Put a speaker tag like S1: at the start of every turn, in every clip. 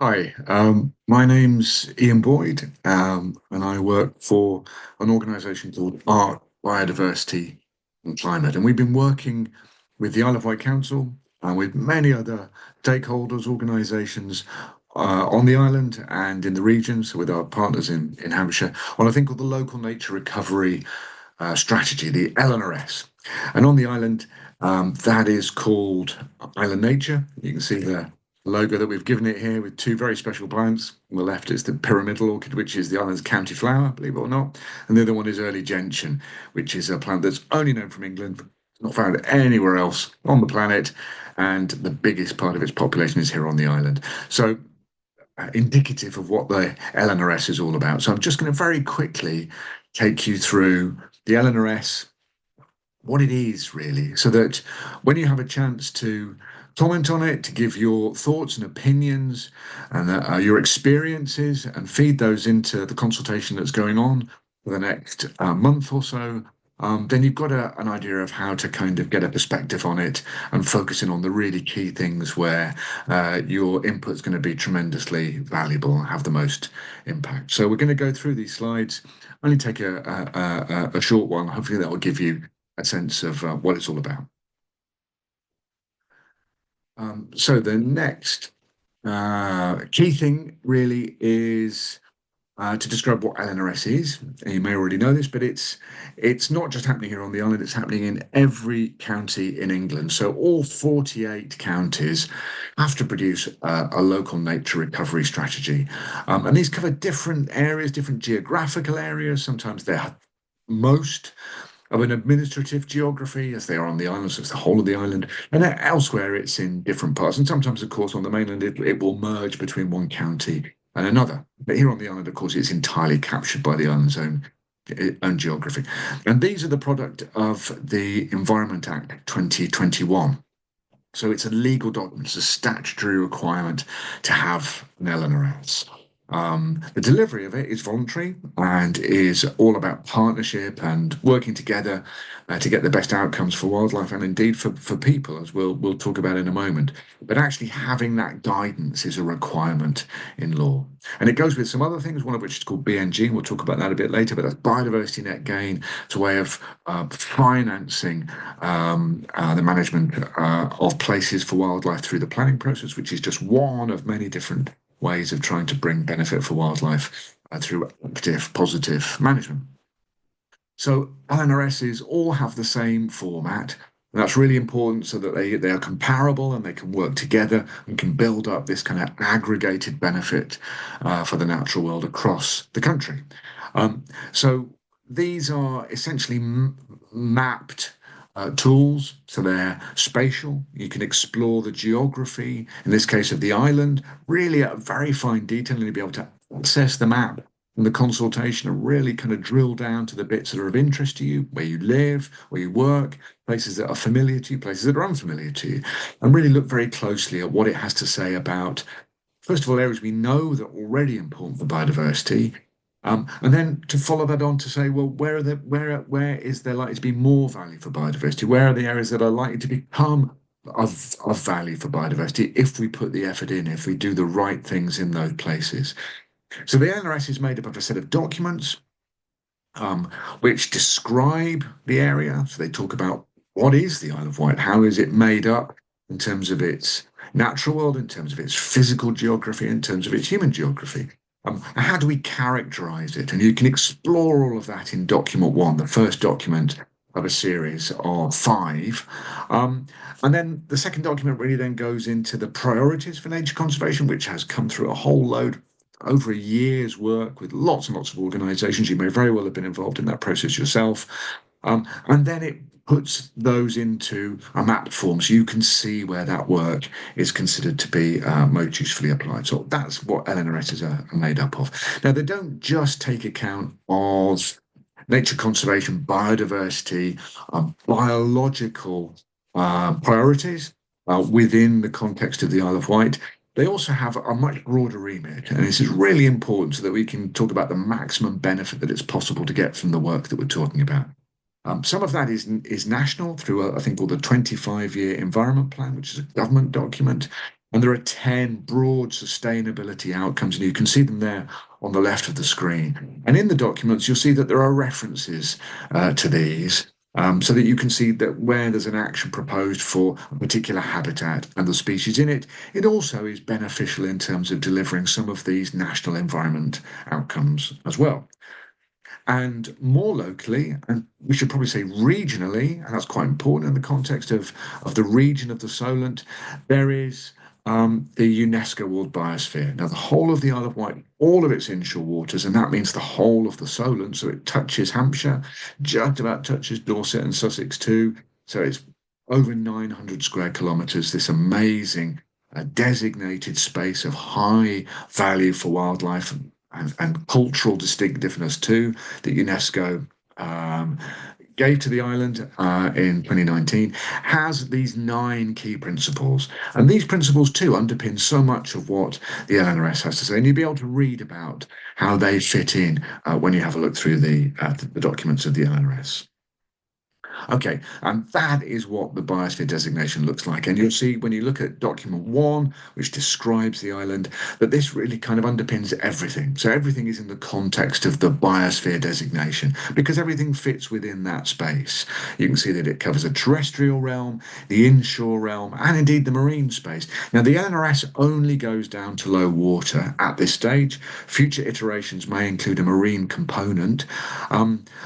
S1: Hi, my name's Ian Boyd, and I work for an organisation called Art, Biodiversity and Climate. And we've been working with the Isle of Wight Council and with many other stakeholders, organisations on the island and in the region, so with our partners in Hampshire, on a thing called the Local Nature Recovery Strategy, the LNRS. And on the island, that is called Island Nature. You can see the logo that we've given it here with two very special plants. On the left is the pyramidal orchid, which is the island's county flower, believe it or not. And the other one is early gentian, which is a plant that's only known from England, not found anywhere else on the planet. And the biggest part of its population is here on the island. So indicative of what the LNRS is all about. So I'm just going to very quickly take you through the LNRS, what it is really, so that when you have a chance to comment on it, to give your thoughts and opinions and your experiences and feed those into the consultation that's going on for the next month or so, then you've got an idea of how to kind of get a perspective on it and focusing on the really key things where your input's going to be tremendously valuable and have the most impact. So we're going to go through these slides, only take a short one. Hopefully that will give you a sense of what it's all about. So the next key thing really is to describe what LNRS is. You may already know this, but it's not just happening here on the island, it's happening in every county in England. So all 48 counties have to produce a local nature recovery strategy. And these cover different areas, different geographical areas. Sometimes they're most of an administrative geography, as they are on the island, so it's the whole of the island. And elsewhere, it's in different parts. And sometimes, of course, on the mainland, it will merge between one county and another. But here on the island, of course, it's entirely captured by the island's own geography. And these are the product of the Environment Act 2021. So it's a legal document, it's a statutory requirement to have an LNRS. The delivery of it is voluntary and is all about partnership and working together to get the best outcomes for wildlife and indeed for people, as we'll talk about in a moment. But actually having that guidance is a requirement in law. And it goes with some other things, one of which is called BNG, and we'll talk about that a bit later, but that's biodiversity net gain. It's a way of financing the management of places for wildlife through the planning process, which is just one of many different ways of trying to bring benefit for wildlife through active, positive management. So LNRSs all have the same format. And that's really important so that they are comparable and they can work together and can build up this kind of aggregated benefit for the natural world across the country. So these are essentially mapped tools, so they're spatial. You can explore the geography, in this case of the island, really at a very fine detail, and you'll be able to access the map and the consultation and really kind of drill down to the bits that are of interest to you, where you live, where you work, places that are familiar to you, places that are unfamiliar to you, and really look very closely at what it has to say about, first of all, areas we know that are already important for biodiversity, and then to follow that on to say, well, where is there likely to be more value for biodiversity? Where are the areas that are likely to become of value for biodiversity if we put the effort in, if we do the right things in those places? So the LNRS is made up of a set of documents which describe the area. So they talk about what is the Isle of Wight, how is it made up in terms of its natural world, in terms of its physical geography, in terms of its human geography. How do we characterize it? And you can explore all of that in document one, the first document of a series of five. And then the second document really then goes into the priorities for nature conservation, which has come through a whole load over a year's work with lots and lots of organizations. You may very well have been involved in that process yourself. And then it puts those into a map form so you can see where that work is considered to be most usefully applied. So that's what LNRSs are made up of. Now, they don't just take account of nature conservation, biodiversity, biological priorities within the context of the Isle of Wight. They also have a much broader remit, and this is really important so that we can talk about the maximum benefit that it's possible to get from the work that we're talking about. Some of that is national through a thing called the 25-year Environment Plan, which is a government document. And there are 10 broad sustainability outcomes, and you can see them there on the left of the screen. And in the documents, you'll see that there are references to these. So that you can see that where there's an action proposed for a particular habitat and the species in it, it also is beneficial in terms of delivering some of these national environment outcomes as well. And more locally, and we should probably say regionally, and that's quite important in the context of the region of the Solent, there is the UNESCO World Biosphere. Now, the whole of the Isle of Wight, all of its inshore waters, and that means the whole of the Solent, so it touches Hampshire, just about touches Dorset and Sussex too. So it's over 900 square kilometres, this amazing designated space of high value for wildlife and cultural distinctiveness too that UNESCO um, gave to the island in 2019 has these 9 key principles. And these principles too underpin so much of what the LNRS has to say. And you'll be able to read about how they fit in when you have a look through the documents of the LNRS. Okay, and that is what the biosphere designation looks like. And you'll see when you look at document 1, which describes the island, that this really kind of underpins everything. So everything is in the context of the biosphere designation because everything fits within that space. You can see that it covers a terrestrial realm, the inshore realm, and indeed the marine space. Now, the LNRS only goes down to low water at this stage. Future iterations may include a marine component,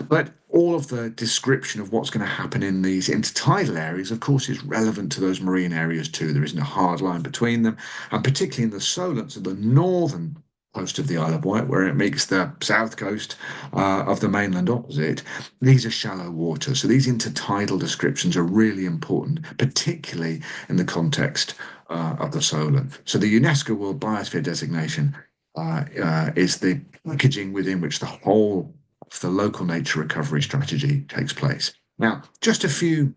S1: but all of the description of what's going to happen in these intertidal areas, of course, is relevant to those marine areas too. There isn't a hard line between them, and particularly in the Solent, so the northern coast of the Isle of Wight, where it meets the south coast of the mainland opposite, these are shallow water. So these intertidal descriptions are really important, particularly in the context of the Solent. So the UNESCO World Biosphere designation is the packaging within which the whole the local nature recovery strategy takes place. Now, just a few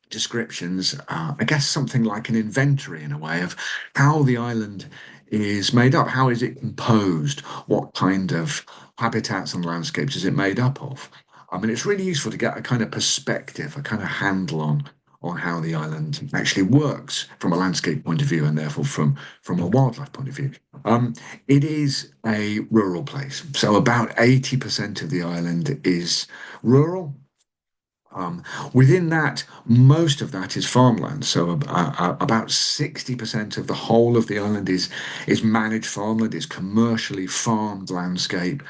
S1: descriptions, I guess something like an inventory in a way of how the island is made up. How is it composed? What kind of habitats and landscapes is it made up of? I mean, it's really useful to get a kind of perspective, a kind of handle on how the island actually works from a landscape point of view and therefore from a wildlife point of view. Um, it is a rural place, so about 80% of the island is rural. Um, Within that, most of that is farmland. So about 60% of the whole of the island is managed farmland, is commercially farmed landscape.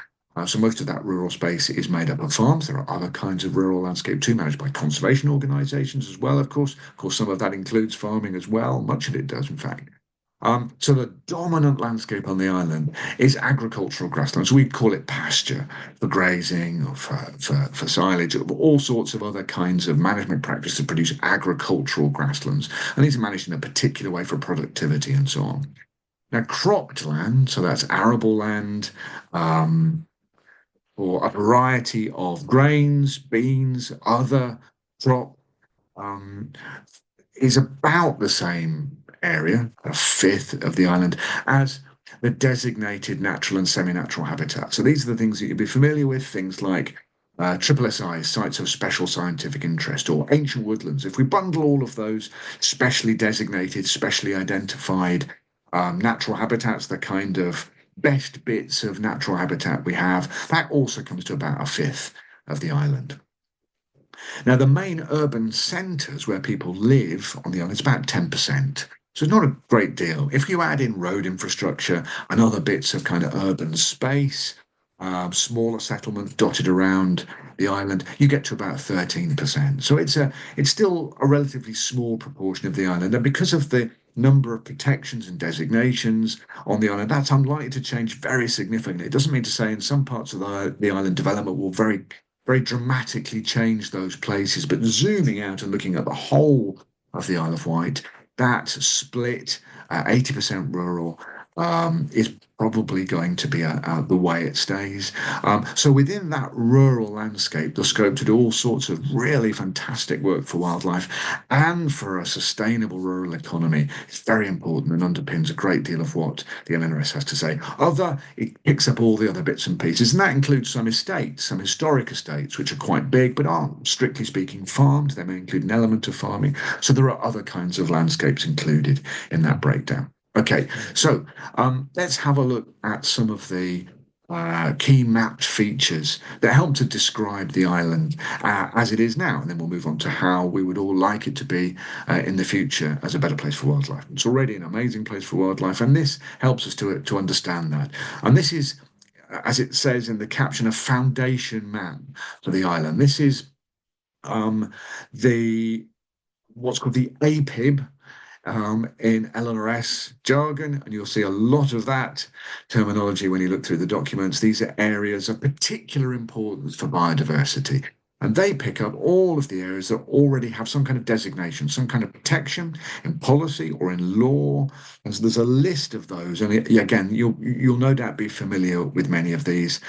S1: So most of that rural space is made up of farms. There are other kinds of rural landscape too, managed by conservation organisations as well, of course. Of course, some of that includes farming as well. Much of it does, in fact. So the dominant landscape on the island is agricultural grasslands. We call it pasture for grazing or for silage, all sorts of other kinds of management practices to produce agricultural grasslands. And these are managed in a particular way for productivity and so on. Now, cropped land, so that's arable land, um, or a variety of grains, beans, other crop um, is about the same area, a fifth of the island, as the designated natural and semi-natural habitat. So these are the things that you'd be familiar with, things like triple SI, sites of special scientific interest, or ancient woodlands. If we bundle all of those specially designated, specially identified natural habitats, the kind of best bits of natural habitat we have, that also comes to about a fifth of the island. Now, the main urban centres where people live on the island is about 10%. So it's not a great deal. If you add in road infrastructure and other bits of kind of urban space, smaller settlements dotted around the island, you get to about 13%. So it's still a relatively small proportion of the island. And because of the number of protections and designations on the island, that's unlikely to change very significantly. It doesn't mean to say in some parts of the island development will very dramatically change those places. But zooming out and looking at the whole of the Isle of Wight, that split 80% rural is probably going to be the way it stays. So within that rural landscape, the scope to do all sorts of really fantastic work for wildlife and for a sustainable rural economy is very important and underpins a great deal of what the LNRS has to say. It picks up all the other bits and pieces, and that includes some estates, some historic estates, which are quite big but aren't strictly speaking farmed. They may include an element of farming. So there are other kinds of landscapes included in that breakdown. Okay, so let's have a look at some of the key mapped features that help to describe the island as it is now, and then we'll move on to how we would all like it to be in the future as a better place for wildlife. It's already an amazing place for wildlife, and this helps us to understand that. And this is, as it says in the caption, a foundation map for the island. This is um, the what's called the APIB in LNRS jargon, and you'll see a lot of that terminology when you look through the documents. These are areas of particular importance for biodiversity. And they pick up all of the areas that already have some kind of designation, some kind of protection in policy or in law. And so there's a list of those. And again, you'll no doubt be familiar with many of these.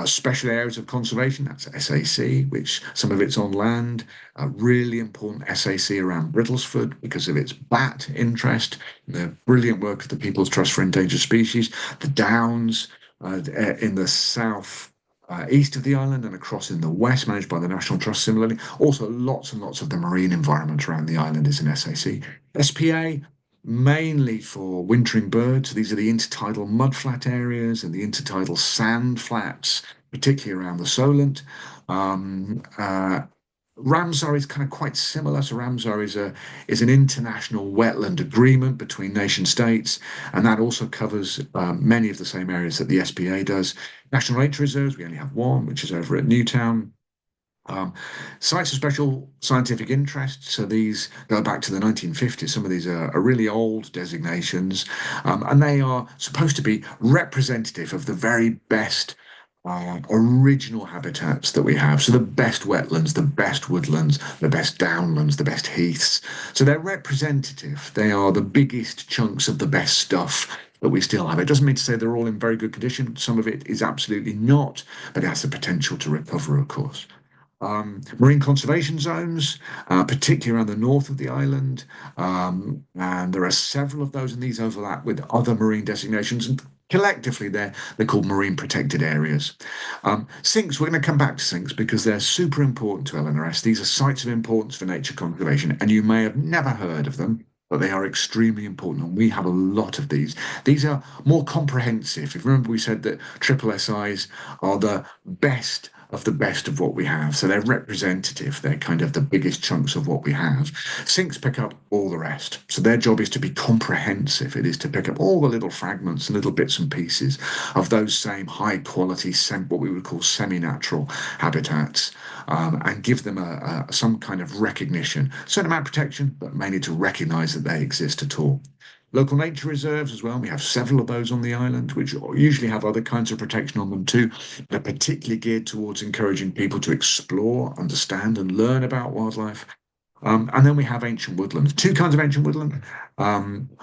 S1: Special areas of conservation, that's SAC, which some of it's on land. A really important SAC around Brittlesford because of its bat interest, the brilliant work of the People's Trust for Endangered Species, the Downs in the south east of the island and across in the west, managed by the National Trust similarly. Also, lots and lots of the marine environment around the island is an SAC. SPA, mainly for wintering birds. These are the intertidal mudflat areas and the intertidal sand flats, particularly around the Solent. Um, uh, Ramsar is kind of quite similar. So Ramsar is an international wetland agreement between nation states, and that also covers many of the same areas that the SPA does. National nature reserves, we only have one, which is over at Newtown. Um, Sites of special scientific interest. So these go back to the 1950s. Some of these are really old designations, and they are supposed to be representative of the very best original habitats that we have. So the best wetlands, the best woodlands, the best downlands, the best heaths. So they're representative. They are the biggest chunks of the best stuff that we still have. It doesn't mean to say they're all in very good condition. Some of it is absolutely not, but it has the potential to recover, of course. Marine conservation zones, particularly around the north of the island. And there are several of those, and these overlap with other marine designations. And collectively, they're called marine protected areas. Sinks, we're going to come back to sinks because they're super important to LNRS. These are sites of importance for nature conservation, and you may have never heard of them. But they are extremely important, and we have a lot of these. These are more comprehensive. If you remember, we said that triple SIs are the best of what we have. So they're representative. They're kind of the biggest chunks of what we have. Sinks pick up all the rest. So their job is to be comprehensive. It is to pick up all the little fragments and little bits and pieces of those same high quality, what we would call semi-natural habitats, and give them some kind of recognition. Certain amount of protection, but mainly to recognize that they exist at all. Local nature reserves as well. We have several of those on the island, which usually have other kinds of protection on them too. They're particularly geared towards encouraging people to explore, understand, and learn about wildlife. And then we have ancient woodlands. Two kinds of ancient woodland.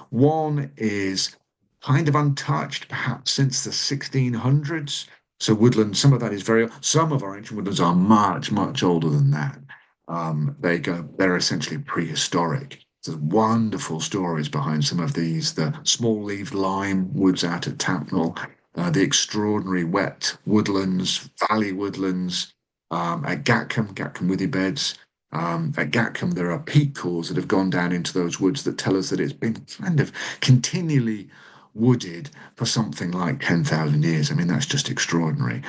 S1: One is kind of untouched, perhaps since the 1600s. So woodland, some of that is some of our ancient woodlands are much, much older than that. They're essentially prehistoric. There's wonderful stories behind some of these. The small-leaved lime woods out at Tapnell, the extraordinary wet woodlands, valley woodlands at Gatcombe Withy Beds. At Gatcombe, there are peat cores that have gone down into those woods that tell us that it's been kind of continually wooded for something like 10,000 years. I mean, that's just extraordinary.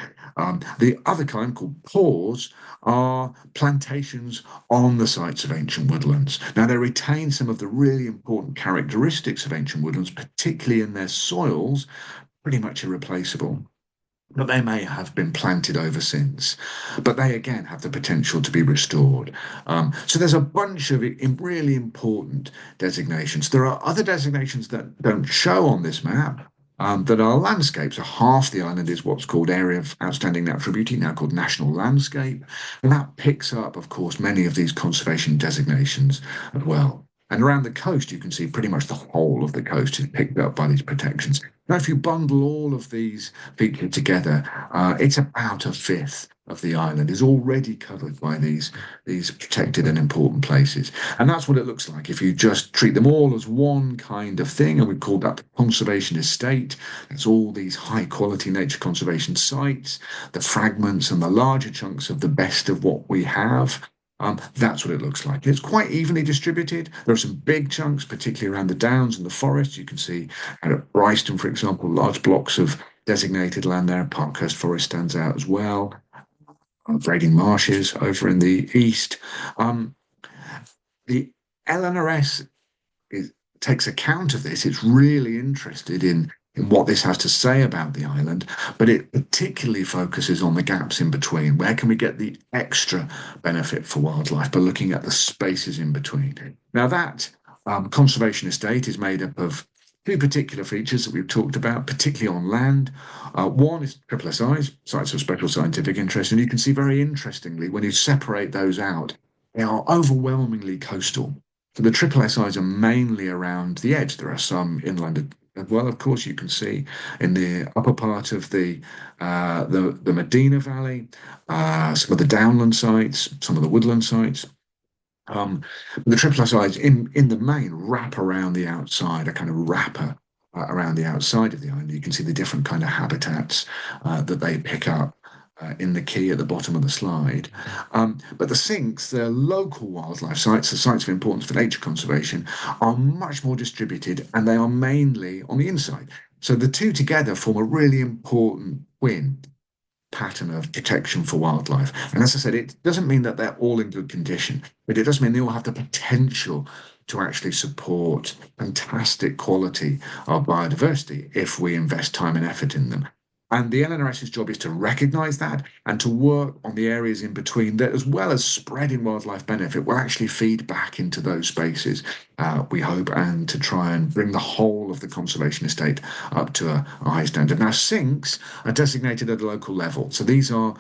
S1: The other kind, called pores, are plantations on the sites of ancient woodlands. Now, they retain some of the really important characteristics of ancient woodlands, particularly in their soils, pretty much irreplaceable. But they may have been planted over since. But they again have the potential to be restored. So there's a bunch of really important designations. There are other designations that don't show on this map. That are landscapes. So half the island is what's called Area of Outstanding Natural Beauty, now called National Landscape. And that picks up, of course, many of these conservation designations as well. And around the coast, you can see pretty much the whole of the coast is picked up by these protections. Now, if you bundle all of these features together, it's about a fifth of the island is already covered by these protected and important places. And that's what it looks like if you just treat them all as one kind of thing. And we call that the conservation estate. It's all these high quality nature conservation sites, the fragments and the larger chunks of the best of what we have. That's what it looks like. It's quite evenly distributed. There are some big chunks, particularly around the downs and the forests. You can see at Bryston, for example, large blocks of designated land there. Parkhurst Forest stands out as well. Brading Marshes over in the east. Um, the LNRS takes account of this. It's really interested in what this has to say about the island, but it particularly focuses on the gaps in between. Where can we get the extra benefit for wildlife by looking at the spaces in between? Now, that conservation estate is made up of two particular features that we've talked about, particularly on land. One is triple SIs, sites of special scientific interest, and you can see very interestingly when you separate those out, they are overwhelmingly coastal. So the triple SIs are mainly around the edge. There are some inland as well, of course. You can see in the upper part of the Medina Valley, some of the downland sites, some of the woodland sites. The triple SIs in the main wrap around the outside, a kind of wrapper around the outside of the island. You can see the different kind of habitats that they pick up in the key at the bottom of the slide. But the sinks, the local wildlife sites, the sites of importance for nature conservation, are much more distributed and they are mainly on the inside. So the two together form a really important twin pattern of protection for wildlife. And as I said, it doesn't mean that they're all in good condition, but it does mean they all have the potential to actually support fantastic quality of biodiversity if we invest time and effort in them. And the LNRS's job is to recognise that and to work on the areas in between that, as well as spreading wildlife benefit, will actually feed back into those spaces, we hope, and to try and bring the whole of the conservation estate up to a high standard. Now, sinks are designated at a local level. So these are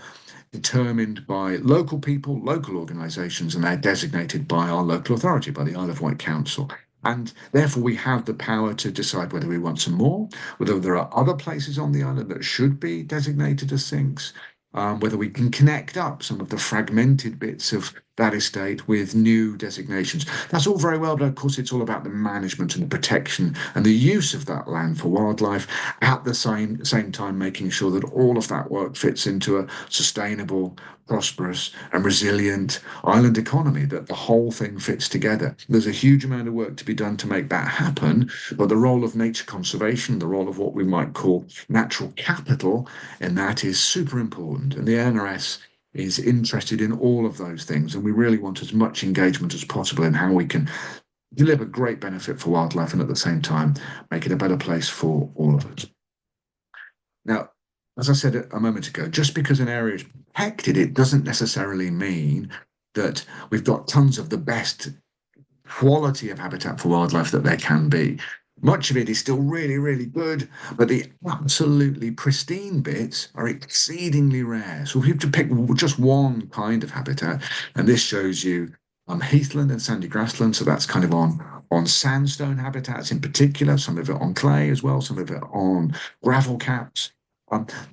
S1: determined by local people, local organisations, and they're designated by our local authority, by the Isle of Wight Council. And therefore, we have the power to decide whether we want some more, whether there are other places on the island that should be designated as sinks, whether we can connect up some of the fragmented bits of that estate with new designations. That's all very well, but of course, it's all about the management and the protection and the use of that land for wildlife at the same time, making sure that all of that work fits into a sustainable, prosperous, and resilient island economy, that the whole thing fits together. There's a huge amount of work to be done to make that happen, but the role of nature conservation, the role of what we might call natural capital in that is super important. And the NRS is interested in all of those things. And we really want as much engagement as possible in how we can deliver great benefit for wildlife and at the same time make it a better place for all of us. Now, as I said a moment ago, just because an area is protected, it doesn't necessarily mean that we've got tons of the best quality of habitat for wildlife that there can be. Much of it is still really, really good, but the absolutely pristine bits are exceedingly rare. So if you have to pick just one kind of habitat, and this shows you heathland and sandy grassland, so that's kind of on sandstone habitats in particular, some of it on clay as well, some of it on gravel caps.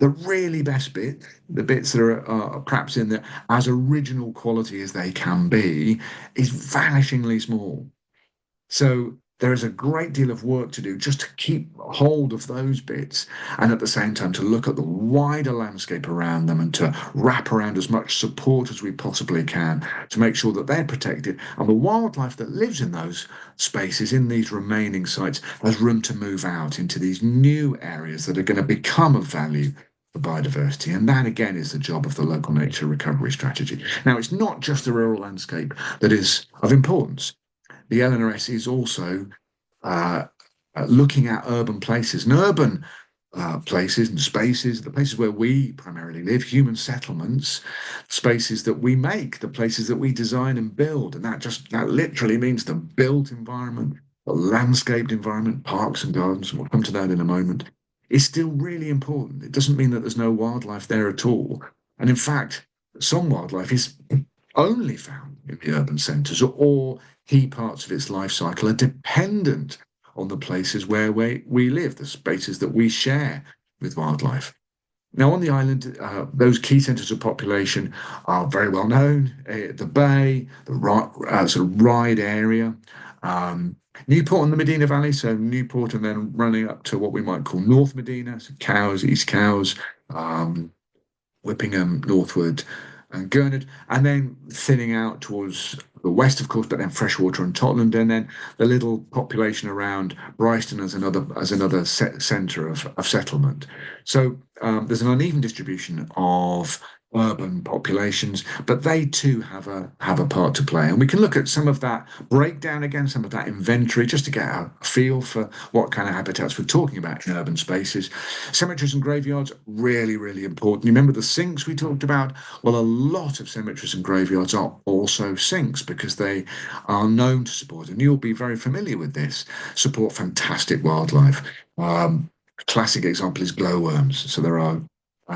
S1: The really best bit, the bits that are perhaps in the as original quality as they can be, is vanishingly small. So there is a great deal of work to do just to keep hold of those bits and at the same time to look at the wider landscape around them and to wrap around as much support as we possibly can to make sure that they're protected and the wildlife that lives in those spaces, in these remaining sites, has room to move out into these new areas that are going to become of value for biodiversity. And that again is the job of the local nature recovery strategy. Now, it's not just the rural landscape that is of importance. The LNRS is also looking at urban places and urban places and spaces, the places where we primarily live, human settlements, spaces that we make, the places that we design and build. And that literally means the built environment, the landscaped environment, parks and gardens, and we'll come to that in a moment, is still really important. It doesn't mean that there's no wildlife there at all. And in fact, some wildlife is only found in the urban centres, or key parts of its life cycle are dependent on the places where we live, the spaces that we share with wildlife. Now, on the island, those key centres of population are very well known. The Bay, the sort of Ryde area, um, Newport and the Medina Valley, so Newport and then running up to what we might call North Medina, so Cowes, East Cowes, um, Whippingham, Northwood, and Gurnard, and then thinning out towards the west, of course, but then Freshwater and Totland, and then the little population around Bryston as another centre of settlement. So there's an uneven distribution of urban populations, but they too have a part to play. And we can look at some of that breakdown again, some of that inventory, just to get a feel for what kind of habitats we're talking about in urban spaces. Cemeteries and graveyards, really, really important. You remember the sinks we talked about? Well, a lot of cemeteries and graveyards are also sinks because they are known to support, and you'll be very familiar with this, support fantastic wildlife. A classic example is glowworms. So there are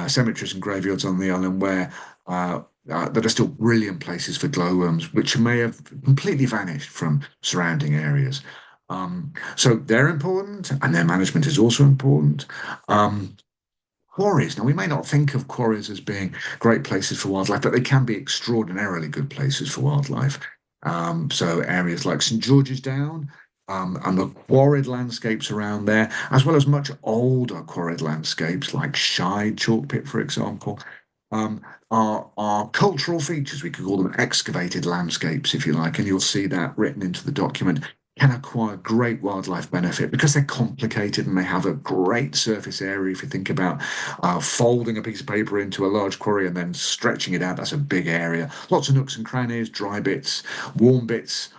S1: cemeteries and graveyards on the island where that are still brilliant places for glowworms, which may have completely vanished from surrounding areas. So they're important, and their management is also important. Um, Quarries. Now, we may not think of quarries as being great places for wildlife, but they can be extraordinarily good places for wildlife. So areas like St George's Down, and the quarried landscapes around there, as well as much older quarried landscapes like Shide Chalk Pit, for example, um, are cultural features. We could call them excavated landscapes, if you like, and you'll see that written into the document. Can acquire great wildlife benefit because they're complicated and they have a great surface area. If you think about folding a piece of paper into a large quarry and then stretching it out, that's a big area. Lots of nooks and crannies, dry bits, warm bits,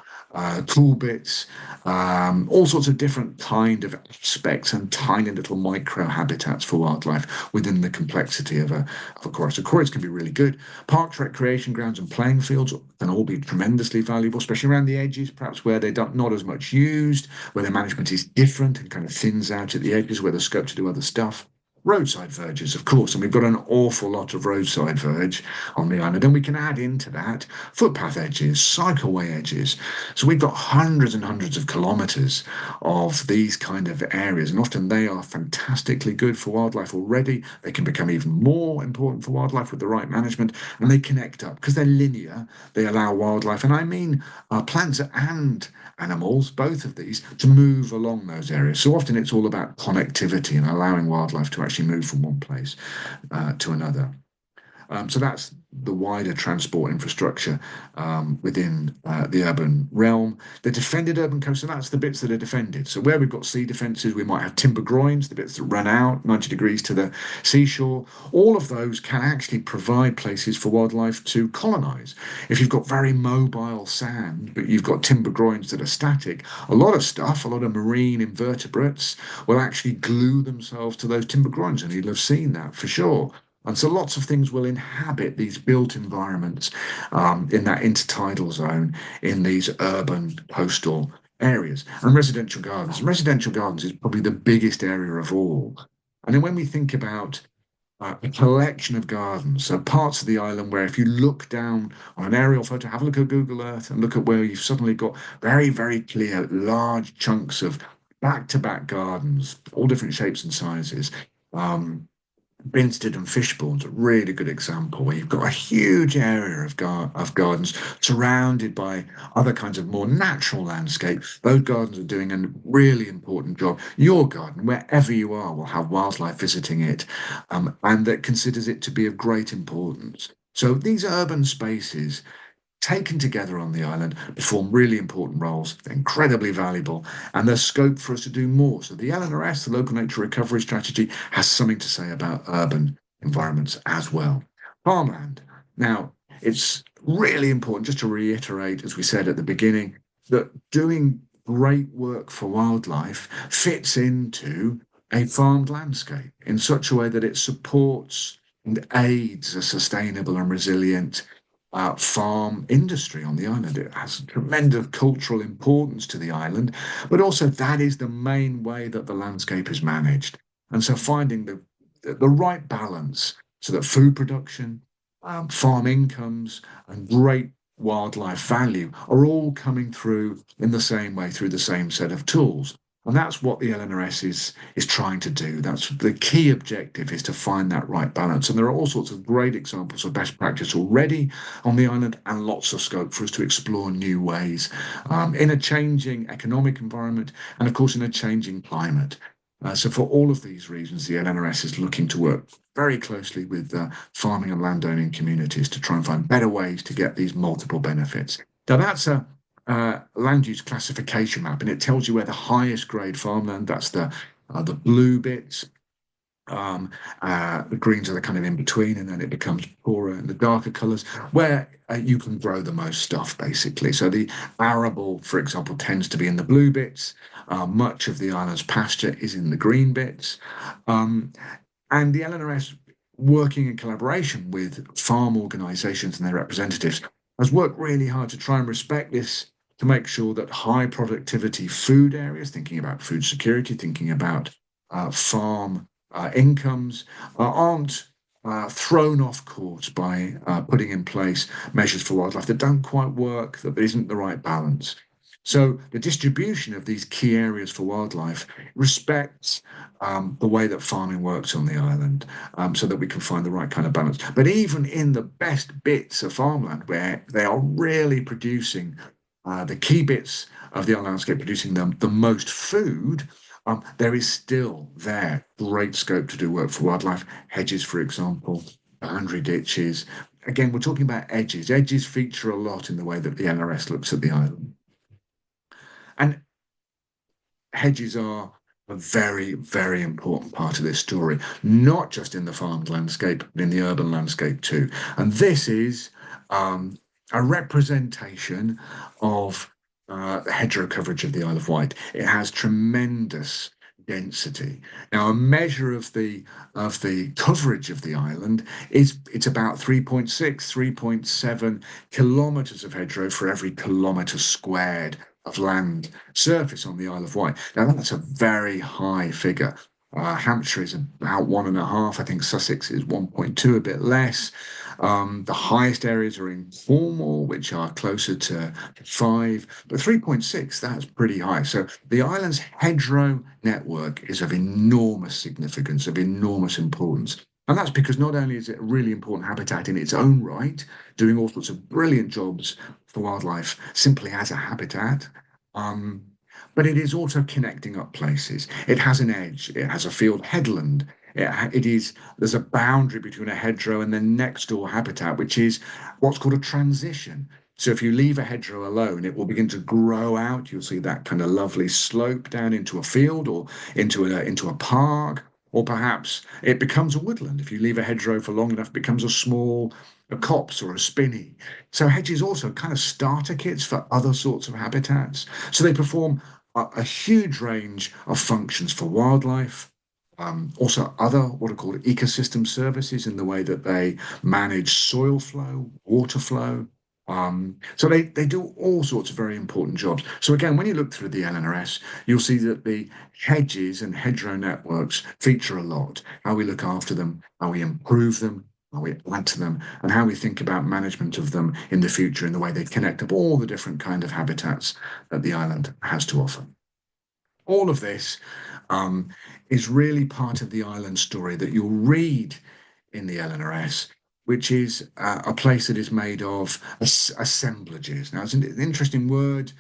S1: cool bits, all sorts of different kind of aspects and tiny little micro habitats for wildlife within the complexity of a quarry. So quarries can be really good. Parks, recreation grounds, and playing fields can all be tremendously valuable, especially around the edges, perhaps where they're not as much used, where the management is different and kind of thins out at the edges, where there's scope to do other stuff. Roadside verges, of course, and we've got an awful lot of roadside verge on the island. And we can add into that footpath edges, cycleway edges. So we've got hundreds and hundreds of kilometres of these kind of areas, and often they are fantastically good for wildlife already. They can become even more important for wildlife with the right management, and they connect up because they're linear. They allow wildlife, and I mean plants and animals, both of these, to move along those areas. So often it's all about connectivity and allowing wildlife to actually move from one place to another. So that's the wider transport infrastructure within the urban realm. The defended urban coast, so that's the bits that are defended. So where we've got sea defences, we might have timber groins, the bits that run out 90 degrees to the seashore. All of those can actually provide places for wildlife to colonise. If you've got very mobile sand, but you've got timber groins that are static, a lot of stuff, a lot of marine invertebrates will actually glue themselves to those timber groins, and you'll have seen that for sure. And so lots of things will inhabit these built environments in that intertidal zone in these urban coastal areas. And residential gardens. And residential gardens is probably the biggest area of all. And then when we think about a collection of gardens, so parts of the island where if you look down on an aerial photo, have a look at Google Earth and look at where you've suddenly got very, very clear, large chunks of back-to-back gardens, all different shapes and sizes. Um, Binsted and Fishbourne's a really good example where you've got a huge area of gardens surrounded by other kinds of more natural landscape. Those gardens are doing a really important job. Your garden, wherever you are, will have wildlife visiting it, and that considers it to be of great importance. So these urban spaces taken together on the island perform really important roles. They're incredibly valuable, and there's scope for us to do more. So the LNRS, the Local Nature Recovery Strategy, has something to say about urban environments as well. Farmland. Now, it's really important, just to reiterate, as we said at the beginning, that doing great work for wildlife fits into a farmed landscape in such a way that it supports and aids a sustainable and resilient farm industry on the island. It has tremendous cultural importance to the island, but also that is the main way that the landscape is managed. And so finding the right balance so that food production, farm incomes, and great wildlife value are all coming through in the same way, through the same set of tools. And that's what the LNRS is trying to do. That's the key objective, is to find that right balance. And there are all sorts of great examples of best practice already on the island, and lots of scope for us to explore new ways in a changing economic environment, and of course in a changing climate. So for all of these reasons, the LNRS is looking to work very closely with farming and landowning communities to try and find better ways to get these multiple benefits. Now that's a land use classification map, and it tells you where the highest grade farmland, that's the blue bits. The greens are the kind of in between, and then it becomes poorer in the darker colours, where you can grow the most stuff, basically. So the arable, for example, tends to be in the blue bits. Much of the island's pasture is in the green bits. Um, and the LNRS, working in collaboration with farm organisations and their representatives, has worked really hard to try and respect this, to make sure that high productivity food areas, thinking about food security, thinking about farm incomes, aren't thrown off course by putting in place measures for wildlife that don't quite work, that isn't the right balance. So the distribution of these key areas for wildlife respects the way that farming works on the island, so that we can find the right kind of balance. But even in the best bits of farmland, where they are really producing the key bits of the island landscape, producing the most food, there is still there great scope to do work for wildlife. Hedges, for example, boundary ditches. Again, we're talking about edges. Edges feature a lot in the way that the NRS looks at the island. And hedges are a very, very important part of this story, not just in the farmed landscape, but in the urban landscape too. And this is a representation of the hedgerow coverage of the Isle of Wight. It has tremendous density. Now, a measure of the coverage of the island is it's about 3.6, 3.7 kilometres of hedgerow for every kilometre squared of land surface on the Isle of Wight. Now, that's a very high figure. Hampshire is about 1.5. I think Sussex is 1.2, a bit less. The highest areas are in Cornwall, which are closer to 5, but 3.6, that's pretty high. So the island's hedgerow network is of enormous significance, of enormous importance. And that's because not only is it a really important habitat in its own right, doing all sorts of brilliant jobs for wildlife simply as a habitat, um, but it is also connecting up places. It has an edge. It has a field headland. There's a boundary between a hedgerow and the next door habitat, which is what's called a transition. So if you leave a hedgerow alone, it will begin to grow out. You'll see that kind of lovely slope down into a field, or into a park, or perhaps it becomes a woodland. If you leave a hedgerow for long enough, it becomes a copse or a spinney. So hedges also kind of starter kits for other sorts of habitats. So they perform a huge range of functions for wildlife. Also, other what are called ecosystem services, in the way that they manage soil flow, water flow. So they do all sorts of very important jobs. So again, when you look through the LNRS, you'll see that the hedges and hedgerow networks feature a lot. How we look after them, how we improve them, how we add to them, and how we think about management of them in the future, in the way they connect up all the different kind of habitats that the island has to offer. All of this um, is really part of the island story that you'll read in the LNRS, which is a place that is made of assemblages. Now, it's an interesting word.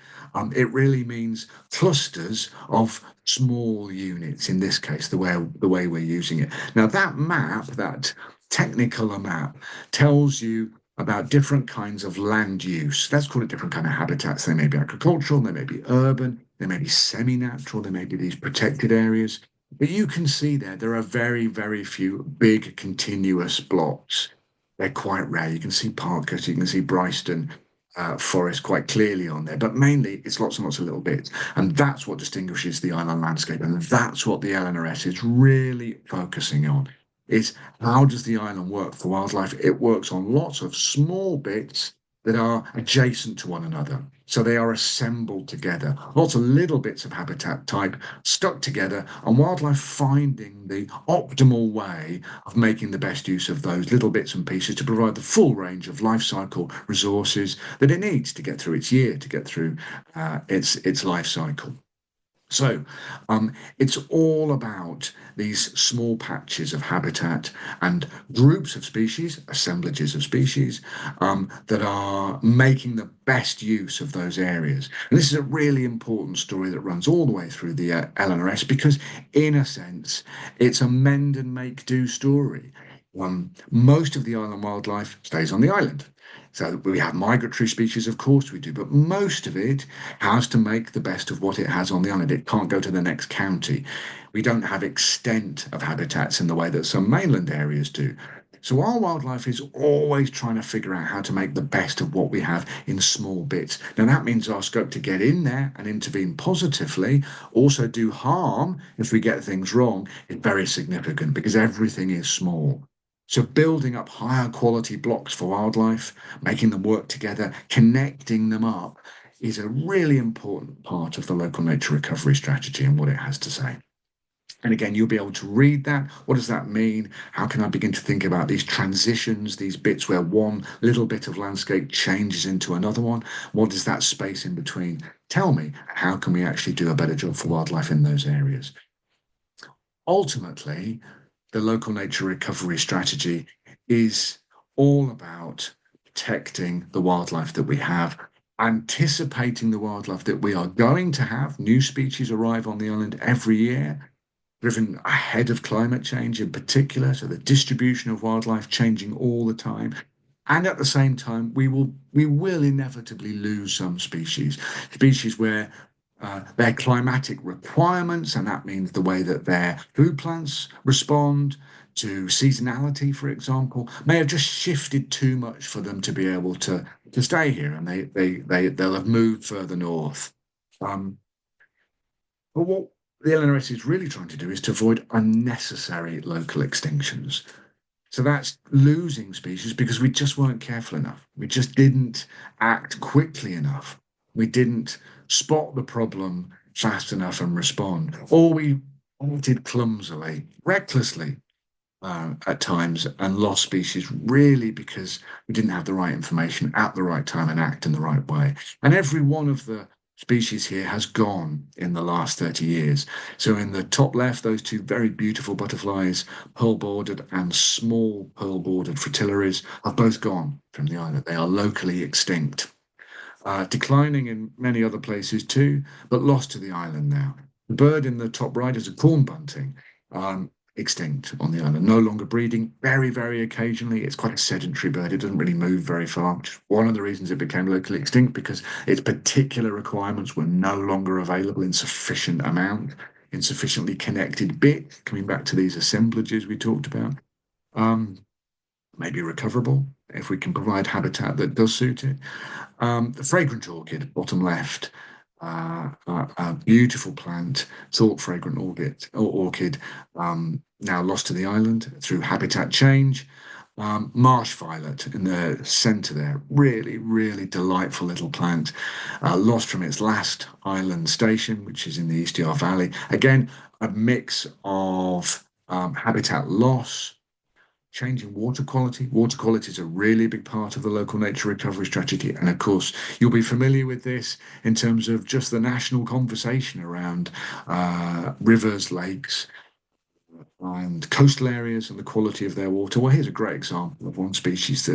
S1: It really means clusters of small units, in this case, the way we're using it. Now, that map, that Technicolor map, tells you about different kinds of land use. Let's call it different kind of habitats. They may be agricultural, they may be urban, they may be semi-natural, they may be these protected areas. But you can see there are very, very few big continuous blocks. They're quite rare. You can see Parkhurst, you can see Bryston Forest quite clearly on there, but mainly it's lots and lots of little bits. And that's what distinguishes the island landscape. And that's what the LNRS is really focusing on, is how does the island work for wildlife? It works on lots of small bits that are adjacent to one another. So they are assembled together. Lots of little bits of habitat type stuck together, and wildlife finding the optimal way of making the best use of those little bits and pieces to provide the full range of life cycle resources that it needs to get through its year, to get through its life cycle. So it's all about these small patches of habitat and groups of species, assemblages of species, that are making the best use of those areas. And this is a really important story that runs all the way through the LNRS because, in a sense, it's a mend and make do story. Most of the island wildlife stays on the island. So we have migratory species, of course we do, but most of it has to make the best of what it has on the island. It can't go to the next county. We don't have extent of habitats in the way that some mainland areas do. So our wildlife is always trying to figure out how to make the best of what we have in small bits. Now that means our scope to get in there and intervene positively, also do harm if we get things wrong, is very significant because everything is small. So building up higher quality blocks for wildlife, making them work together, connecting them up is a really important part of the local nature recovery strategy and what it has to say. And again, you'll be able to read that. What does that mean? How can I begin to think about these transitions, these bits where one little bit of landscape changes into another one? What is that space in between? Tell me, how can we actually do a better job for wildlife in those areas? Ultimately, the local nature recovery strategy is all about protecting the wildlife that we have, anticipating the wildlife that we are going to have. New species arrive on the island every year, driven ahead of climate change in particular. So the distribution of wildlife changing all the time. And at the same time, we will inevitably lose some species where their climatic requirements, and that means the way that their food plants respond to seasonality, for example, may have just shifted too much for them to be able to stay here, and they'll have moved further north. Um, but what the LNRS is really trying to do is to avoid unnecessary local extinctions. So that's losing species because we just weren't careful enough. We just didn't act quickly enough. We didn't spot the problem fast enough and respond. Or we acted clumsily, recklessly, at times and lost species really because we didn't have the right information at the right time and act in the right way. And every one of the species here has gone in the last 30 years. So in the top left, those two very beautiful butterflies, pearl-bordered and small pearl-bordered fritillaries, have both gone from the island. They are locally extinct. Declining in many other places too, but lost to the island now. The bird in the top right is a corn bunting, extinct on the island, no longer breeding, very, very occasionally. It's quite a sedentary bird. It doesn't really move very far, which is one of the reasons it became locally extinct because its particular requirements were no longer available in sufficient amount, in sufficiently connected bit, coming back to these assemblages we talked about. Maybe recoverable if we can provide habitat that does suit it. The fragrant orchid, bottom left, a beautiful plant, salt fragrant orchid, now lost to the island through habitat change. Marsh violet in the centre there, really, really delightful little plant, lost from its last island station, which is in the East Yar Valley. Again, a mix of habitat loss, changing water quality. Water quality is a really big part of the local nature recovery strategy. And of course, you'll be familiar with this in terms of just the national conversation around rivers, lakes, and coastal areas and the quality of their water. Well, here's a great example of one species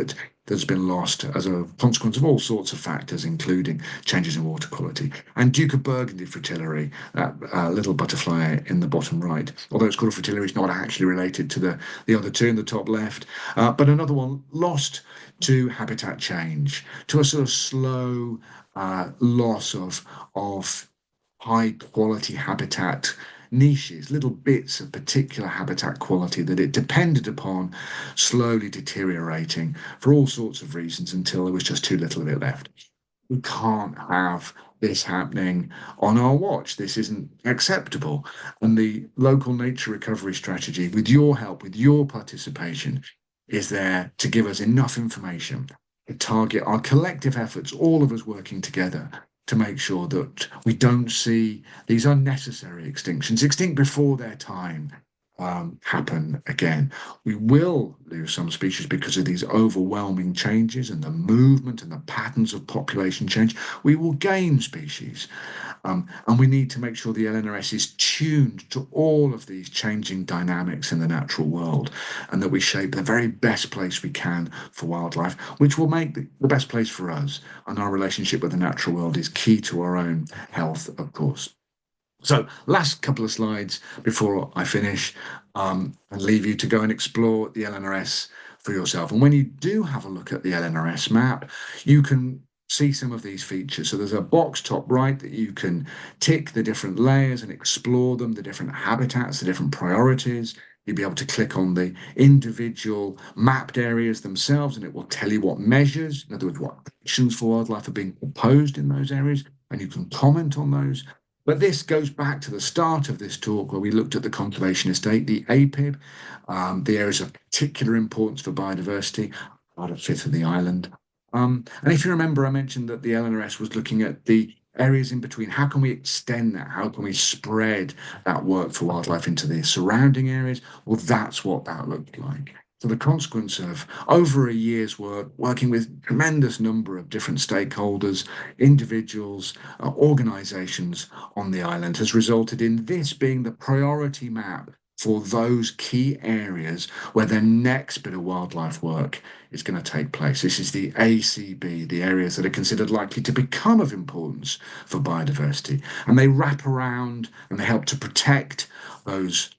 S1: that's been lost as a consequence of all sorts of factors, including changes in water quality. And Duke of Burgundy fritillary, that little butterfly in the bottom right, although it's called a fritillary, it's not actually related to the other two in the top left. But another one lost to habitat change, to a sort of slow loss of high quality habitat niches, little bits of particular habitat quality that it depended upon slowly deteriorating for all sorts of reasons until there was just too little of it left. We can't have this happening on our watch. This isn't acceptable. And the local nature recovery strategy, with your help, with your participation, is there to give us enough information to target our collective efforts, all of us working together to make sure that we don't see these unnecessary extinctions, extinct before their time, happen again. We will lose some species because of these overwhelming changes and the movement and the patterns of population change. We will gain species. And we need to make sure the LNRS is tuned to all of these changing dynamics in the natural world and that we shape the very best place we can for wildlife, which will make the best place for us. And our relationship with the natural world is key to our own health, of course. So, last couple of slides before I finish, and leave you to go and explore the LNRS for yourself. And when you do have a look at the LNRS map, you can see some of these features. So there's a box top right that you can tick the different layers and explore them, the different habitats, the different priorities. You'll be able to click on the individual mapped areas themselves, and it will tell you what measures, in other words, what actions for wildlife are being proposed in those areas, and you can comment on those. But this goes back to the start of this talk where we looked at the conservation estate, the APIB, the areas of particular importance for biodiversity, about a fifth of the island. And if you remember, I mentioned that the LNRS was looking at the areas in between. How can we extend that? How can we spread that work for wildlife into the surrounding areas? Well, that's what that looked like. So the consequence of over a year's work, working with a tremendous number of different stakeholders, individuals, organisations on the island has resulted in this being the priority map for those key areas where the next bit of wildlife work is going to take place. This is the ACB, the areas that are considered likely to become of importance for biodiversity. And they wrap around and they help to protect those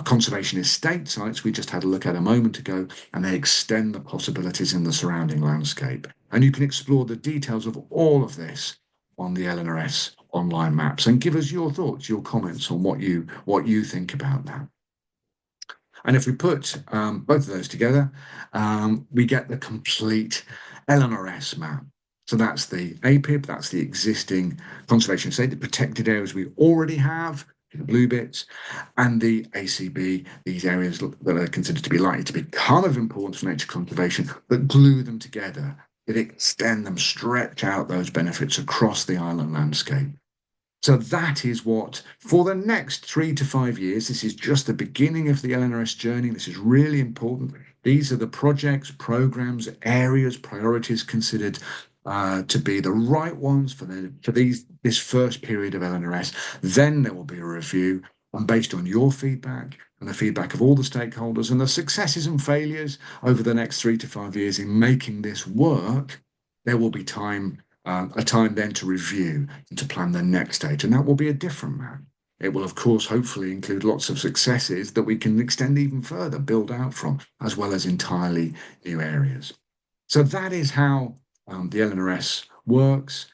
S1: conservation estate sites we just had a look at a moment ago, and they extend the possibilities in the surrounding landscape. And you can explore the details of all of this on the LNRS online maps and give us your thoughts, your comments on what you think about that. And if we put both of those together, we get the complete LNRS map. So that's the APIB, that's the existing conservation estate, the protected areas we already have, the blue bits, and the ACB, these areas that are considered to be likely to become of importance for nature conservation, that glue them together, that extend them, stretch out those benefits across the island landscape. So that is what, for the next 3 to 5 years, this is just the beginning of the LNRS journey. This is really important. These are the projects, programs, areas, priorities considered to be the right ones for this first period of LNRS. Then there will be a review, and based on your feedback and the feedback of all the stakeholders and the successes and failures over the next 3 to 5 years in making this work, there will be a time then to review and to plan the next stage. And that will be a different map. It will, of course, hopefully include lots of successes that we can extend even further, build out from, as well as entirely new areas. So that is how the LNRS works.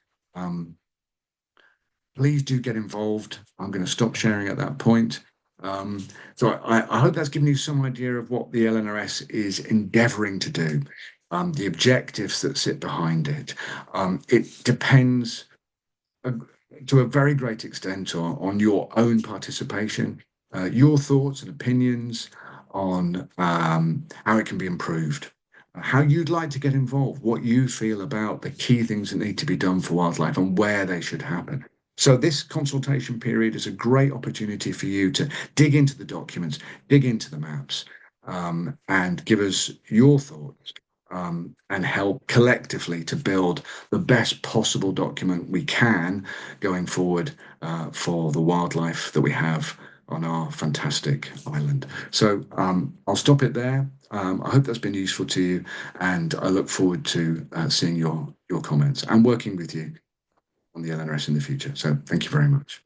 S1: Please do get involved. I'm going to stop sharing at that point. So I hope that's given you some idea of what the LNRS is endeavouring to do. The objectives that sit behind it. It depends to a very great extent on your own participation, your thoughts and opinions on how it can be improved, how you'd like to get involved, what you feel about the key things that need to be done for wildlife and where they should happen. So this consultation period is a great opportunity for you to dig into the documents, dig into the maps, and give us your thoughts and help collectively to build the best possible document we can going forward for the wildlife that we have on our fantastic island. So I'll stop it there. I hope that's been useful to you, and I look forward to seeing your comments and working with you on the LNRS in the future. So thank you very much.